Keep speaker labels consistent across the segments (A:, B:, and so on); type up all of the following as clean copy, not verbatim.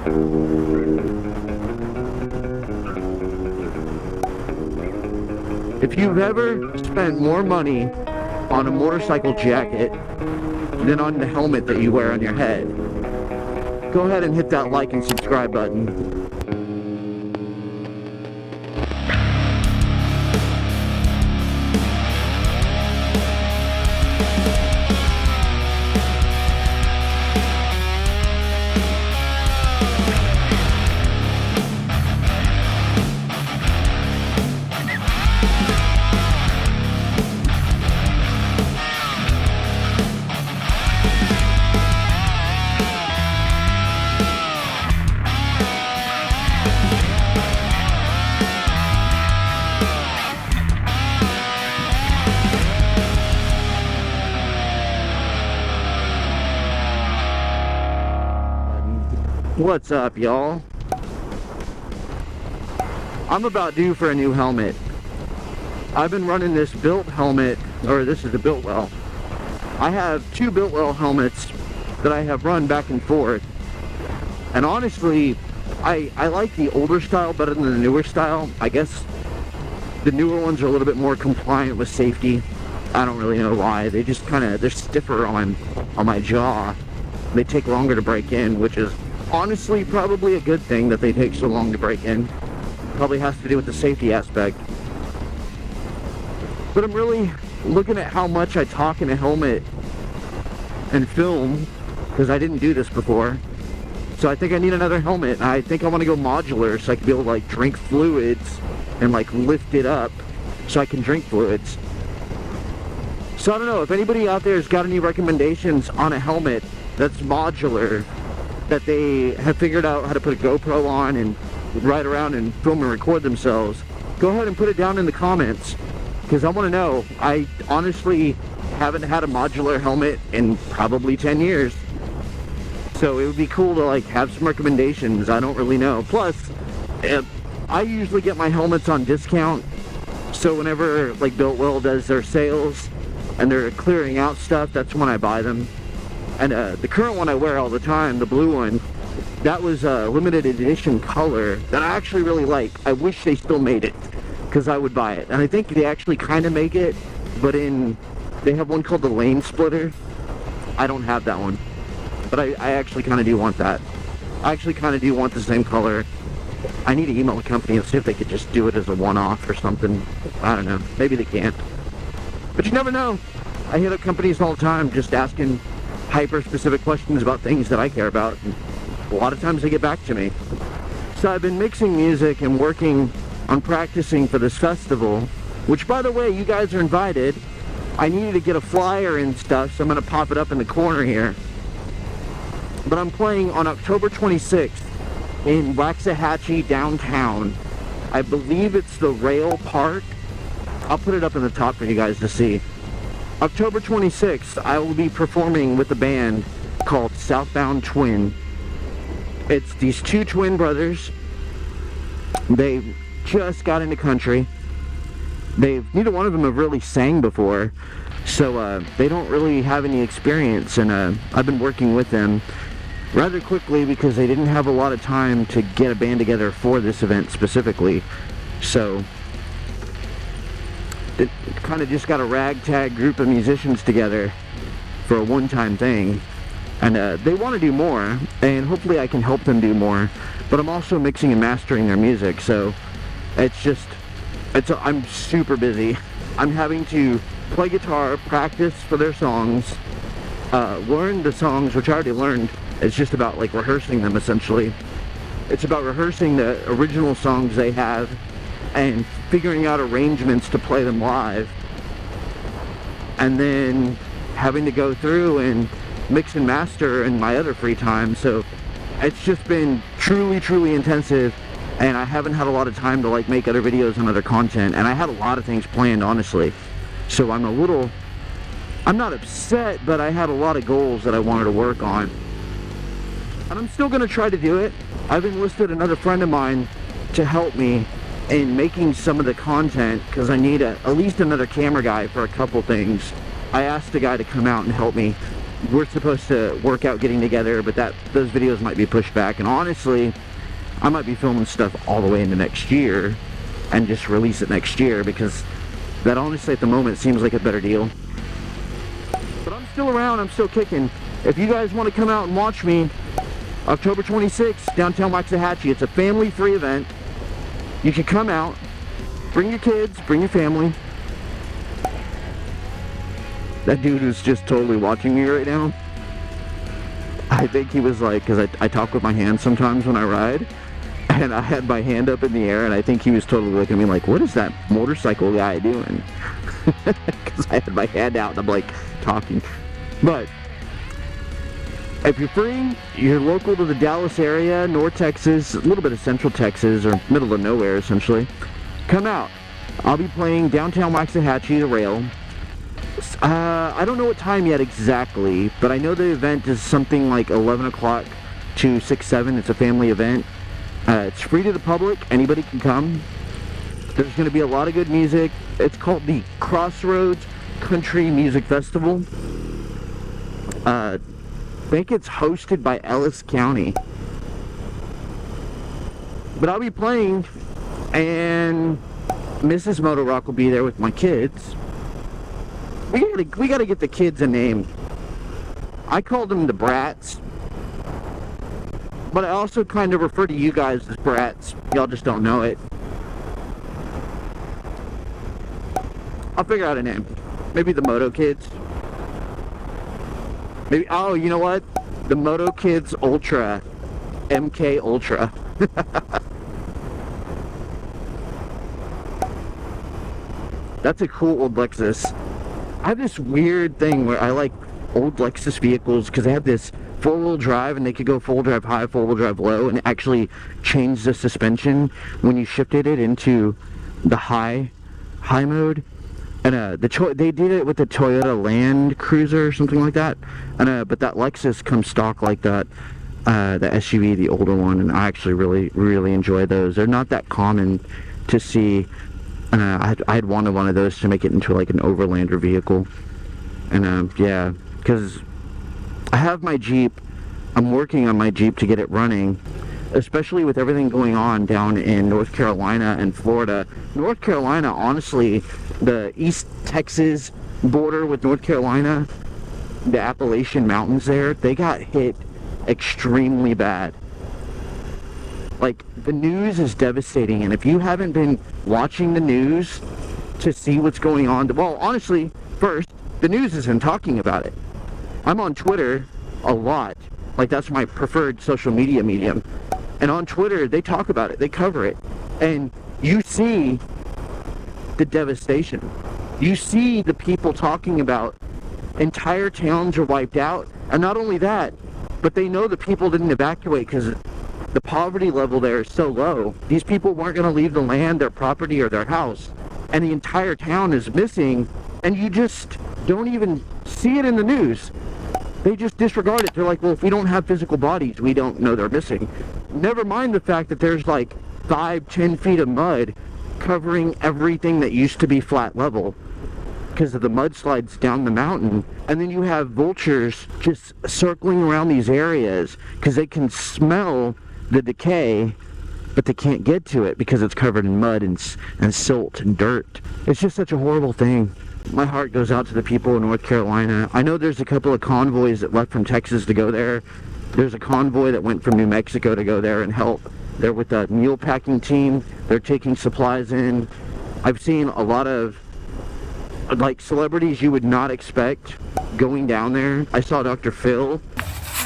A: If you've ever spent more money on a motorcycle jacket than on the helmet that you wear on your head, go ahead and hit that like and subscribe button. What's up, y'all? I'm about due for a new helmet. I've been running this built helmet, or this is the Biltwell. I have two Biltwell helmets that I have run back and forth. And honestly, I like the older style better than the newer style. I guess the newer ones are a little bit more compliant with safety. I don't really know why. They just they're stiffer on my jaw. They take longer to break in, which is honestly probably a good thing that they take so long to break in. Probably has to do with the safety aspect. But I'm really looking at how much I talk in a helmet and film, because I didn't do this before. So I think I need another helmet. I think I want to go modular so I can be able to like drink fluids and like lift it up so I can drink fluids. So I don't know if anybody out there has got any recommendations on a helmet that's modular, that they have figured out how to put a GoPro on and ride around and film and record themselves. Go ahead and put it down in the comments, because I want to know. I honestly haven't had a modular helmet in probably 10 years. So it would be cool to like have some recommendations. I don't really know. Plus, I usually get my helmets on discount. So whenever like Biltwell does their sales and they're clearing out stuff, that's when I buy them. And the current one I wear all the time, the blue one, that was a limited edition color that I actually really like. I wish they still made it, because I would buy it. And I think they actually kind of make it, but they have one called the Lane Splitter. I don't have that one, but I actually kind of do want that. I actually kind of do want the same color. I need to email the company and see if they could just do it as a one-off or something. I don't know. Maybe they can't. But you never know. I hit up companies all the time just asking hyper-specific questions about things that I care about, and a lot of times they get back to me. So I've been mixing music and working on practicing for this festival, which, by the way, you guys are invited. I needed to get a flyer and stuff, so I'm going to pop it up in the corner here. But I'm playing on October 26th in Waxahachie downtown. I believe it's the Rail Park. I'll put it up in the top for you guys to see. October 26th, I will be performing with a band called Southbound Twin. It's these two twin brothers. They just got into country. Neither one of them have really sang before, so they don't really have any experience, and I've been working with them rather quickly because they didn't have a lot of time to get a band together for this event specifically. So it kind of just got a ragtag group of musicians together for a one-time thing, and they want to do more, and hopefully I can help them do more. But I'm also mixing and mastering their music, so I'm super busy. I'm having to play guitar, practice for their songs, learn the songs, which I already learned. It's just about like rehearsing them, essentially. It's about rehearsing the original songs they have and figuring out arrangements to play them live, and then having to go through and mix and master in my other free time. So it's just been truly intensive, and I haven't had a lot of time to like make other videos and other content, and I had a lot of things planned, honestly. So I'm not upset, but I had a lot of goals that I wanted to work on, and I'm still gonna try to do it. I've enlisted another friend of mine to help me in making some of the content, because I need at least another camera guy for a couple things. I asked the guy to come out and help me we're supposed to work out getting together, but those videos might be pushed back. And honestly, I might be filming stuff all the way into next year and just release it next year, because that honestly at the moment seems like a better deal. But I'm still around, I'm still kicking. If you guys want to come out and watch me, October 26th, downtown Waxahachie, it's a family-free event. You can come out, bring your kids, bring your family. That dude is just totally watching me right now. I think he was like, because I talk with my hands sometimes when I ride, and I had my hand up in the air, and I think he was totally looking at me like, what is that motorcycle guy doing? Because I had my hand out and I'm like talking. But if you're free, you're local to the Dallas area, North Texas, a little bit of Central Texas, or middle of nowhere essentially, come out. I'll be playing downtown Waxahachie, the rail. I don't know what time yet exactly, but I know the event is something like 11 o'clock to 6, 7. It's a family event. It's free to the public. Anybody can come. There's going to be a lot of good music. It's called the Crossroads Country Music Festival. I think it's hosted by Ellis County. But I'll be playing, and Mrs. MotoRock will be there with my kids. We gotta get the kids a name. I called them the Brats, but I also kind of refer to you guys as Brats. Y'all just don't know it. I'll figure out a name. Maybe the Moto Kids. Maybe, oh, you know what? The Moto Kids Ultra. MK Ultra. That's a cool old Lexus. I have this weird thing where I like old Lexus vehicles because they have this four-wheel drive, and they could go full drive high, four-wheel drive low, and actually change the suspension when you shifted it into the high mode. And they did it with the Toyota Land Cruiser or something like that. And but that Lexus comes stock like that, the SUV, the older one, and I actually really enjoy those. They're not that common to see. I had wanted one of those to make it into like an overlander vehicle. And yeah, because I have my Jeep. I'm working on my Jeep to get it running, especially with everything going on down in North Carolina and Florida. North Carolina, honestly, the East Texas border with North Carolina, the Appalachian Mountains there, they got hit extremely bad. Like, the news is devastating, and if you haven't been watching the news to see what's going on, well, honestly, first, the news isn't talking about it. I'm on Twitter a lot. Like, that's my preferred social media medium. And on Twitter, they talk about it, they cover it. And you see the devastation. You see the people talking about entire towns are wiped out. And not only that, but they know the people didn't evacuate because the poverty level there is so low. These people weren't going to leave the land, their property, or their house. And the entire town is missing, and you just don't even see it in the news. They just disregard it. They're like, well, if we don't have physical bodies, we don't know they're missing. Never mind the fact that there's like 5-10 feet of mud covering everything that used to be flat level because of the mudslides down the mountain. And then you have vultures just circling around these areas because they can smell the decay, but they can't get to it because it's covered in mud and silt and dirt. It's just such a horrible thing. My heart goes out to the people in North Carolina. I know there's a couple of convoys that left from Texas to go there. There's a convoy that went from New Mexico to go there and help. They're with a mule packing team. They're taking supplies in. I've seen a lot of like celebrities you would not expect going down there. I saw Dr. Phil.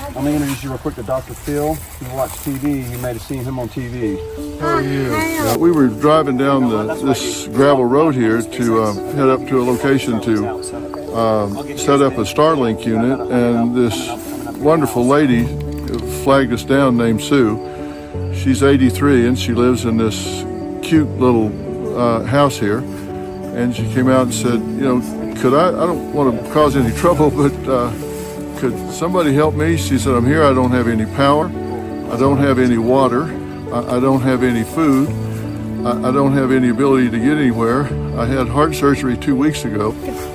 B: I'm going to introduce you real quick to Dr. Phil. You watch TV, you may have seen him on TV. How are you?
C: We were driving down this gravel road here to head up to a location to set up a Starlink unit, and this wonderful lady flagged us down named Sue. She's 83 and she lives in this cute little house here, and she came out and said, you know, I don't want to cause any trouble, but could somebody help me? She said, I'm here, I don't have any power, I don't have any water, I don't have any food, I don't have any ability to get anywhere. I had heart surgery 2 weeks ago.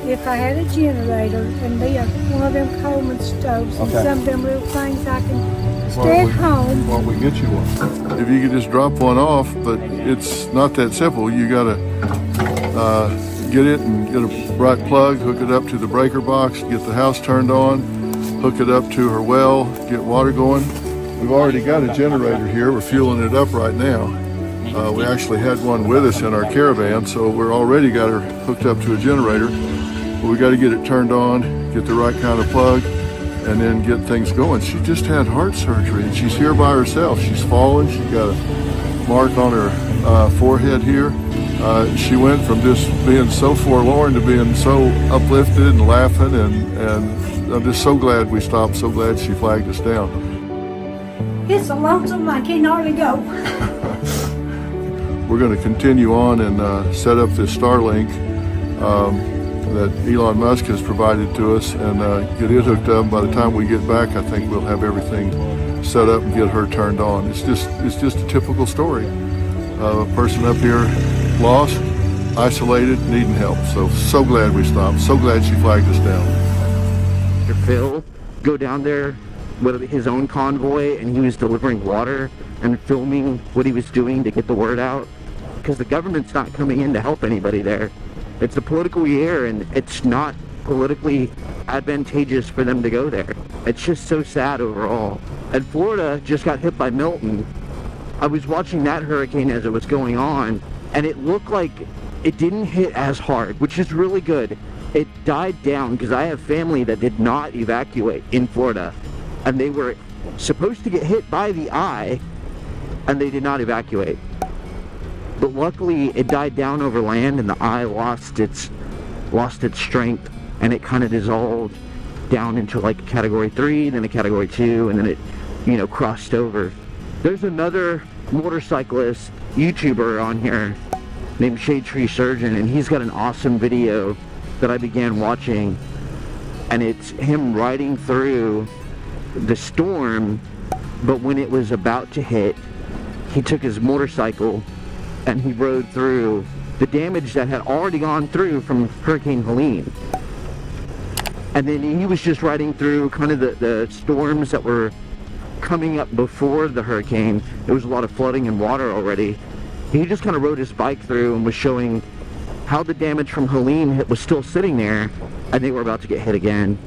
D: if I had a generator and be one of them Coleman stoves and
B: Okay.
D: some of them little things I can stay at home.
B: Well, we get you one.
C: If you could just drop one off, but it's not that simple. You gotta get it and get a bright plug, hook it up to the breaker box, get the house turned on, hook it up to her well, get water going. We've already got a generator here. We're fueling it up right now. We actually had one with us in our caravan, so we're already got her hooked up to a generator. But we got to get it turned on, get the right kind of plug, and then get things going. She just had heart surgery, and she's here by herself. She's fallen. She got a mark on her forehead here. She went from just being so forlorn to being so uplifted and laughing, and I'm just so glad we stopped, so glad she flagged us down.
D: It's so lonesome I can't hardly go.
C: We're going to continue on and set up this Starlink that Elon Musk has provided to us and get it hooked up. By the time we get back, I think we'll have everything set up and get her turned on. It's just a typical story. A person up here lost, isolated, needing help. So glad we stopped. So glad she flagged us down.
A: Phil go down there with his own convoy, and he was delivering water and filming what he was doing to get the word out, because the government's not coming in to help anybody there. It's a political year, and it's not politically advantageous for them to go there. It's just so sad overall. And Florida just got hit by Milton. I was watching that hurricane as it was going on, and it looked like it didn't hit as hard, which is really good. It died down, because I have family that did not evacuate in Florida, and they were supposed to get hit by the eye, and they did not evacuate. But luckily it died down over land, and the eye lost its strength, and it kind of dissolved down into like a category 3, then a category 2, and then it crossed over. There's another motorcyclist YouTuber on here named Shade Tree Surgeon, and he's got an awesome video that I began watching, and it's him riding through the storm, but when it was about to hit, he took his motorcycle and he rode through the damage that had already gone through from Hurricane Helene. And then he was just riding through kind of the storms that were coming up before the hurricane. There was a lot of flooding and water already. He just kind of rode his bike through and was showing how the damage from Helene was still sitting there, and they were about to get hit again.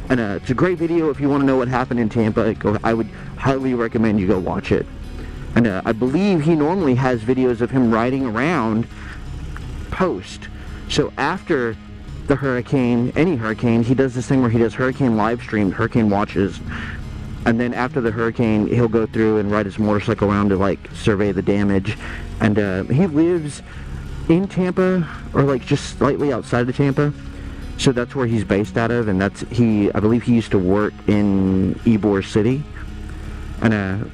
A: And it's a great video if you want to know what happened in Tampa. I would highly recommend you go watch it. And I believe he normally has videos of him riding around post. So after the hurricane, any hurricane, he does this thing where he does hurricane live stream, hurricane watches. And then after the hurricane, he'll go through and ride his motorcycle around to like survey the damage. And he lives in Tampa, or like just slightly outside of Tampa. So that's where he's based out of, and I believe he used to work in Ybor City. And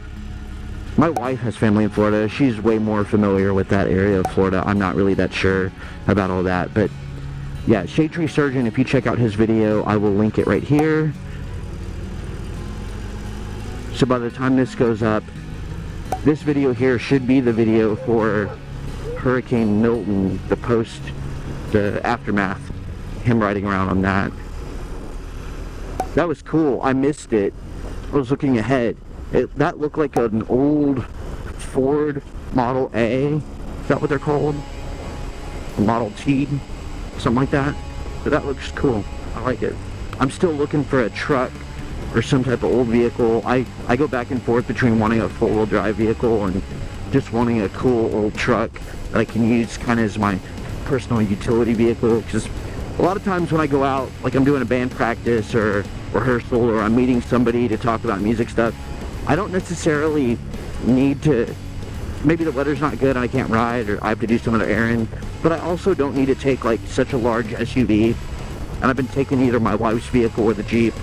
A: my wife has family in Florida. She's way more familiar with that area of Florida. I'm not really that sure about all that, but yeah, Shade Tree Surgeon, if you check out his video, I will link it right here. So by the time this goes up, this video here should be the video for Hurricane Milton, the aftermath, him riding around on that. That was cool. I missed it. I was looking ahead. That looked like an old Ford Model A. Is that what they're called? Model T? Something like that. But that looks cool. I like it. I'm still looking for a truck or some type of old vehicle. I go back and forth between wanting a four-wheel drive vehicle and just wanting a cool old truck that I can use kind of as my personal utility vehicle, because a lot of times when I go out, like I'm doing a band practice or rehearsal, or I'm meeting somebody to talk about music stuff, I don't necessarily need to, maybe the weather's not good and I can't ride, or I have to do some other errand, but I also don't need to take like such a large SUV. And I've been taking either my wife's vehicle or the Jeep,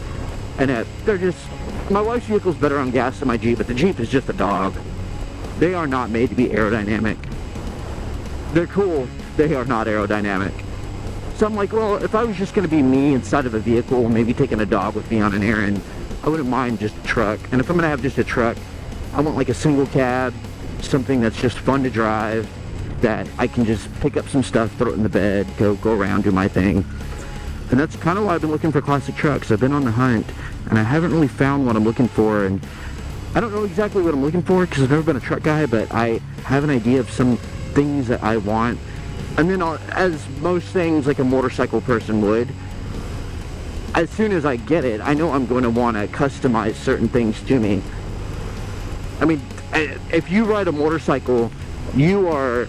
A: and they're just, my wife's vehicle's better on gas than my Jeep, but the Jeep is just a dog. They are not made to be aerodynamic. They're cool, they are not aerodynamic. So I'm like, well, if I was just going to be me inside of a vehicle, maybe taking a dog with me on an errand, I wouldn't mind just a truck. And if I'm going to have just a truck, I want like a single cab, something that's just fun to drive, that I can just pick up some stuff, throw it in the bed, go around, do my thing. And that's kind of why I've been looking for classic trucks. I've been on the hunt, and I haven't really found what I'm looking for. And I don't know exactly what I'm looking for because I've never been a truck guy, but I have an idea of some things that I want. And then as most things like a motorcycle person would, as soon as I get it, I know I'm going to want to customize certain things to me. I mean, if you ride a motorcycle, you are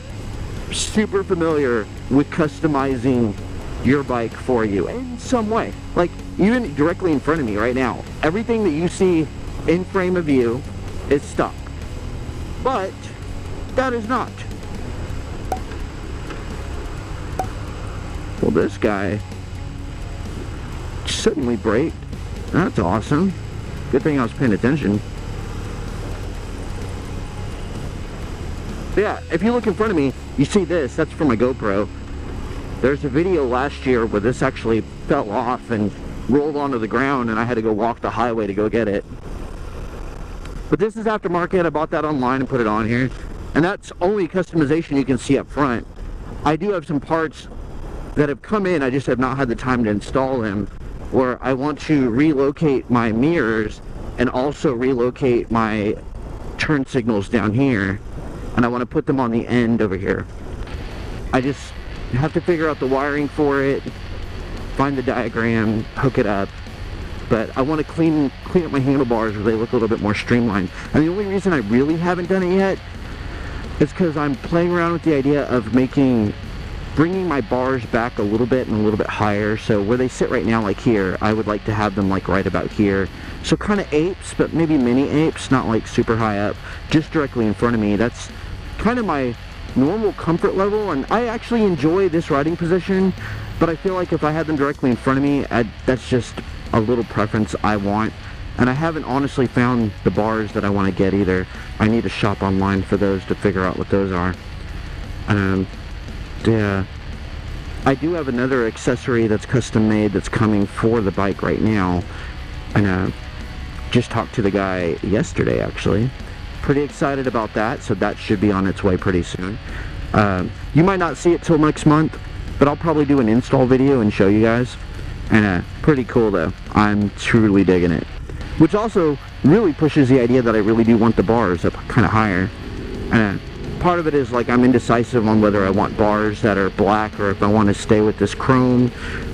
A: super familiar with customizing your bike for you in some way. Like, even directly in front of me right now, everything that you see in frame of view is stock. But that is not. Well, this guy suddenly braked. That's awesome. Good thing I was paying attention. But yeah, if you look in front of me, you see this. That's from my GoPro. There's a video last year where this actually fell off and rolled onto the ground, and I had to go walk the highway to go get it. But this is aftermarket. I bought that online and put it on here. And that's only customization you can see up front. I do have some parts that have come in, I just have not had the time to install them, where I want to relocate my mirrors and also relocate my turn signals down here, and I want to put them on the end over here. I just have to figure out the wiring for it, find the diagram, hook it up, but I want to clean up my handlebars where they look a little bit more streamlined. And the only reason I really haven't done it yet is because I'm playing around with the idea of bringing my bars back a little bit and a little bit higher. So where they sit right now, like here, I would like to have them like right about here. So kind of apes, but maybe mini apes, not like super high up, just directly in front of me. That's kind of my normal comfort level, and I actually enjoy this riding position, but I feel like if I had them directly in front of me, that's just a little preference I want. And I haven't honestly found the bars that I want to get either. I need to shop online for those to figure out what those are. Yeah, I do have another accessory that's custom made that's coming for the bike right now, and just talked to the guy yesterday actually. Pretty excited about that, so that should be on its way pretty soon. You might not see it till next month, but I'll probably do an install video and show you guys. And pretty cool though. I'm truly digging it, which also really pushes the idea that I really do want the bars up kind of higher. And part of it is like I'm indecisive on whether I want bars that are black or if I want to stay with this chrome.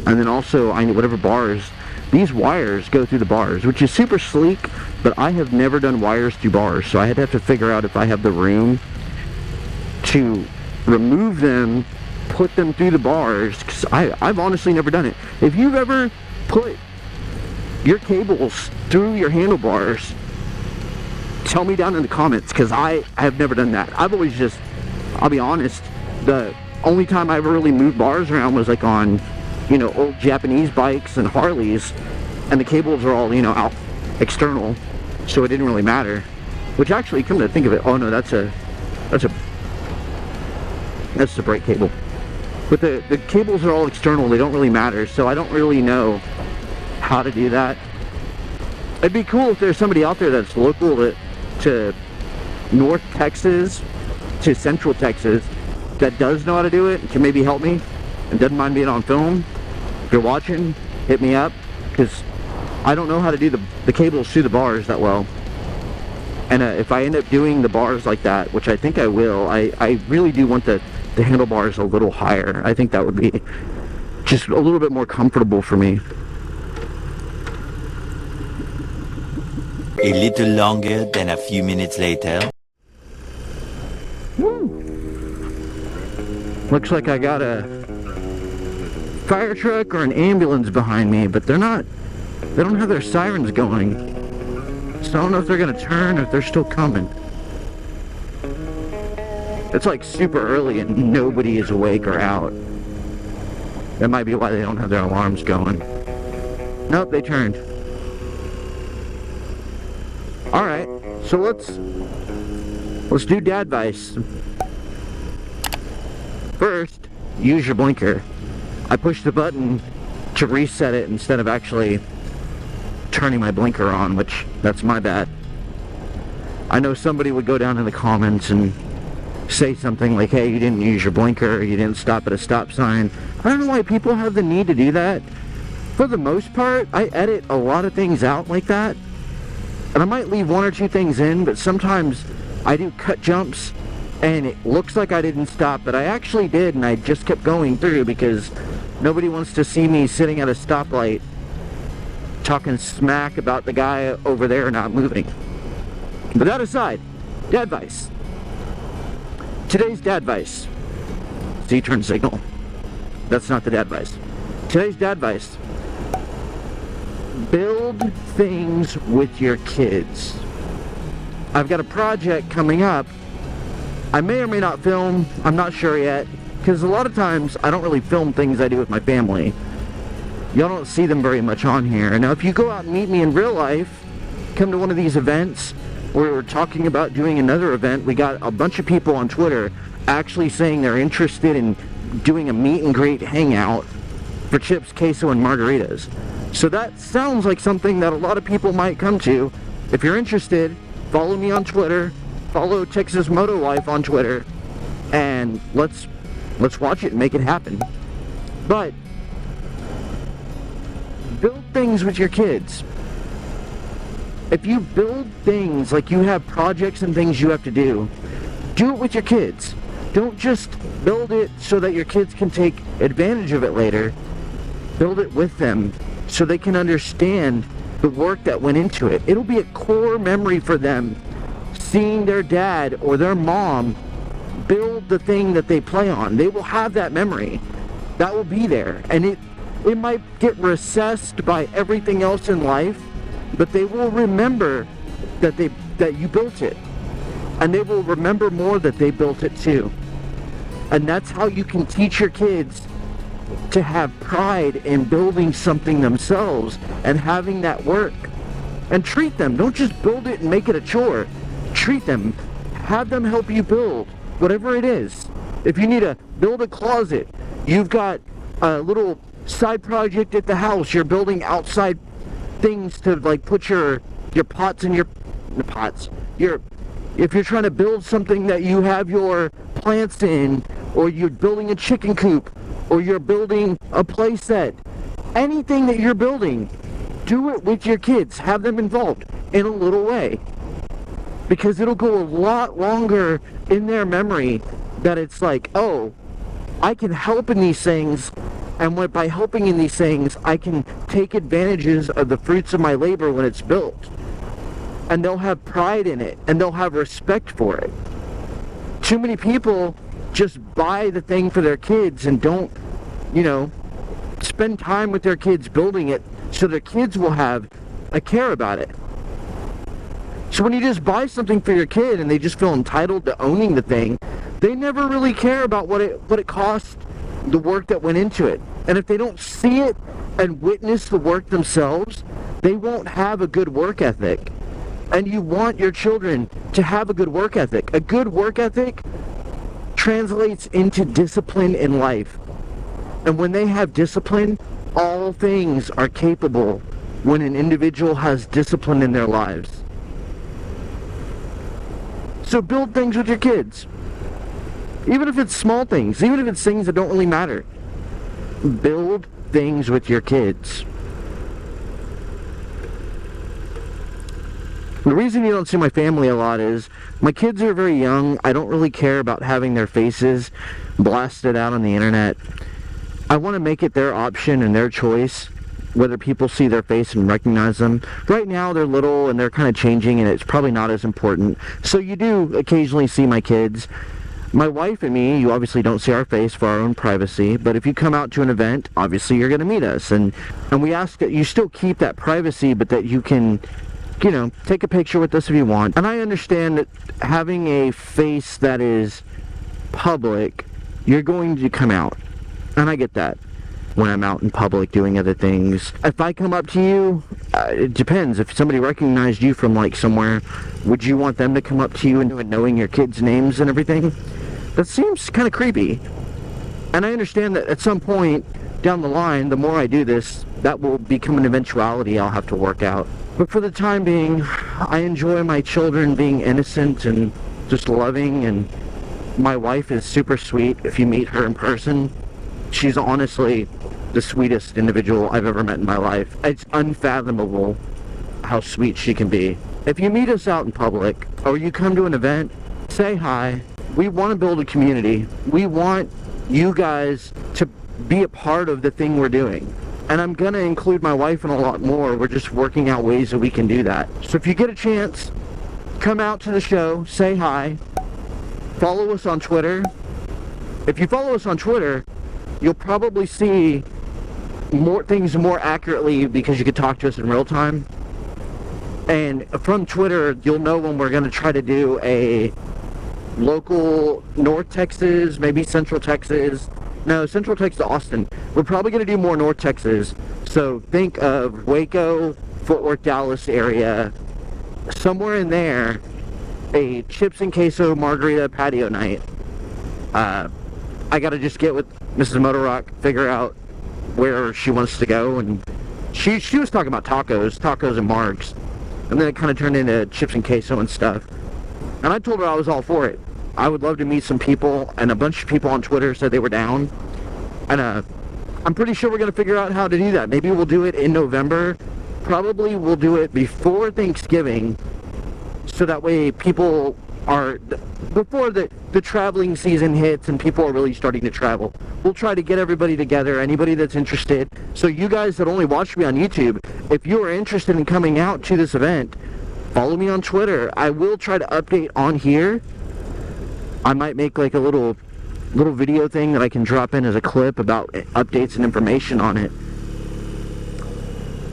A: And then also I need whatever bars, these wires go through the bars, which is super sleek, but I have never done wires through bars, so I had to have to figure out if I have the room to remove them, put them through the bars, because I've honestly never done it. If you've ever put your cables through your handlebars, tell me down in the comments, because I have never done that. I've always just, I'll be honest, the only time I ever really moved bars around was like on, you know, old Japanese bikes and Harleys, and the cables are all, you know, out external, so it didn't really matter. Which actually, come to think of it, oh no, that's the brake cable. But the cables are all external, they don't really matter, so I don't really know how to do that. It'd be cool if there's somebody out there that's local to North Texas, to Central Texas, that does know how to do it and can maybe help me and doesn't mind being on film. If you're watching, hit me up, because I don't know how to do the cables through the bars that well. And if I end up doing the bars like that, which I think I will, I really do want the handlebars a little higher. I think that would be just a little bit more comfortable for me.
E: A little longer than a few minutes later.
A: Looks like I got a fire truck or an ambulance behind me, but they don't have their sirens going. So I don't know if they're gonna turn or if they're still coming. It's like super early and nobody is awake or out. That might be why they don't have their alarms going. Nope, they turned. Alright, so let's do dad advice. First, use your blinker. I pushed the button to reset it instead of actually turning my blinker on, which, that's my bad. I know somebody would go down in the comments and say something like, hey, you didn't use your blinker, you didn't stop at a stop sign. I don't know why people have the need to do that. For the most part, I edit a lot of things out like that. And I might leave one or two things in, but sometimes I do cut jumps and it looks like I didn't stop, but I actually did, and I just kept going through because nobody wants to see me sitting at a stoplight talking smack about the guy over there not moving. But that aside, dad advice. Today's dad advice. See, turn signal. That's not the dad advice. Today's dad advice. Build things with your kids. I've got a project coming up. I may or may not film. I'm not sure yet. Because a lot of times I don't really film things I do with my family. Y'all don't see them very much on here. Now if you go out and meet me in real life, come to one of these events where we're talking about doing another event, we got a bunch of people on Twitter actually saying they're interested in doing a meet and greet hangout for chips, queso, and margaritas. So that sounds like something that a lot of people might come to. If you're interested, follow me on Twitter, follow Texas Moto Life on Twitter, and let's watch it and make it happen. But build things with your kids. If you build things like you have projects and things you have to do it with your kids. Don't just build it so that your kids can take advantage of it later. Build it with them so they can understand the work that went into it. It'll be a core memory for them seeing their dad or their mom build the thing that they play on. They will have that memory. That will be there. And it might get recessed by everything else in life, but they will remember that you built it. And they will remember more that they built it too. And that's how you can teach your kids to have pride in building something themselves and having that work. And treat them. Don't just build it and make it a chore. Treat them. Have them help you build whatever it is. If you need to build a closet, you've got a little side project at the house, you're building outside things to like put your pots in if you're trying to build something that you have your plants in, or you're building a chicken coop, or you're building a play set, anything that you're building, do it with your kids. Have them involved in a little way, because it'll go a lot longer in their memory that it's like, oh, I can help in these things, and by helping in these things, I can take advantages of the fruits of my labor when it's built. And they'll have pride in it, and they'll have respect for it. Too many people just buy the thing for their kids and don't, spend time with their kids building it so their kids will have a care about it. So when you just buy something for your kid and they just feel entitled to owning the thing, they never really care about what it costs, the work that went into it. And if they don't see it and witness the work themselves, they won't have a good work ethic. And you want your children to have a good work ethic. A good work ethic translates into discipline in life. And when they have discipline, all things are capable when an individual has discipline in their lives. So build things with your kids. Even if it's small things, even if it's things that don't really matter. Build things with your kids. The reason you don't see my family a lot is my kids are very young. I don't really care about having their faces blasted out on the internet. I want to make it their option and their choice, whether people see their face and recognize them. Right now they're little and they're kind of changing, and it's probably not as important. So you do occasionally see my kids. My wife and me, you obviously don't see our face for our own privacy, but if you come out to an event, obviously you're going to meet us. And we ask that you still keep that privacy, but that you can, take a picture with us if you want. And I understand that having a face that is public, you're going to come out. And I get that when I'm out in public doing other things. If I come up to you, it depends. If somebody recognized you from somewhere, would you want them to come up to you and knowing your kids' names and everything? That seems kind of creepy. And I understand that at some point down the line, the more I do this, that will become an eventuality I'll have to work out. But for the time being, I enjoy my children being innocent and just loving, and my wife is super sweet if you meet her in person. She's honestly the sweetest individual I've ever met in my life. It's unfathomable how sweet she can be. If you meet us out in public or you come to an event, say hi. We want to build a community. We want you guys to be a part of the thing we're doing. And I'm going to include my wife in a lot more. We're just working out ways that we can do that. So if you get a chance, come out to the show, say hi, follow us on Twitter. If you follow us on Twitter, you'll probably see more things more accurately because you can talk to us in real time. And from Twitter, you'll know when we're going to try to do a local North Texas, maybe Central Texas. No, Central Texas, Austin. We're probably going to do more North Texas. So think of Waco, Fort Worth, Dallas area. Somewhere in there, a chips and queso margarita patio night. I got to just get with Mrs. MotoRock, figure out where she wants to go. And she was talking about tacos and margs. And then it kind of turned into chips and queso and stuff. And I told her I was all for it. I would love to meet some people, and a bunch of people on Twitter said they were down. And I'm pretty sure we're going to figure out how to do that. Maybe we'll do it in November. Probably we'll do it before Thanksgiving, so that way people are, before the traveling season hits and people are really starting to travel. We'll try to get everybody together, anybody that's interested. So you guys that only watch me on YouTube, if you are interested in coming out to this event, follow me on Twitter. I will try to update on here. I might make like a little video thing that I can drop in as a clip about updates and information on it.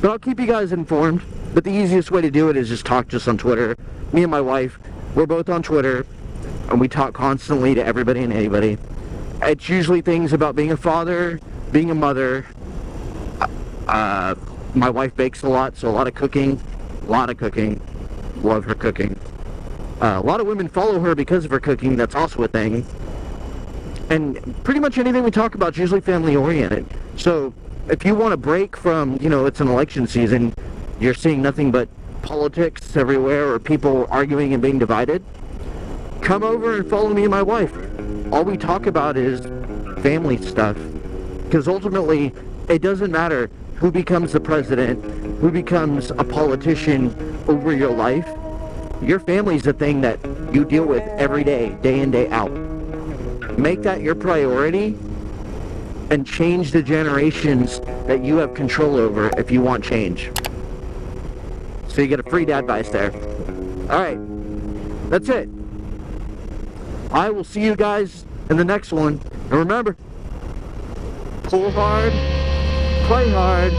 A: But I'll keep you guys informed. But the easiest way to do it is just talk to us on Twitter. Me and my wife, we're both on Twitter, and we talk constantly to everybody and anybody. It's usually things about being a father, being a mother. My wife bakes a lot, so a lot of cooking. Love her cooking. A lot of women follow her because of her cooking. That's also a thing. And pretty much anything we talk about is usually family oriented. So if you want to break from, it's an election season, you're seeing nothing but politics everywhere or people arguing and being divided, come over and follow me and my wife. All we talk about is family stuff. Because ultimately, it doesn't matter who becomes the president, who becomes a politician over your life. Your family's the thing that you deal with every day, day in, day out. Make that your priority and change the generations that you have control over if you want change. So you get a free dad advice there. Alright, that's it. I will see you guys in the next one. And remember, pull hard, play hard.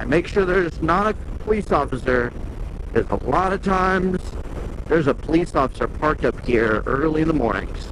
A: Make sure there's not a police officer, because a lot of times there's a police officer parked up here early in the mornings.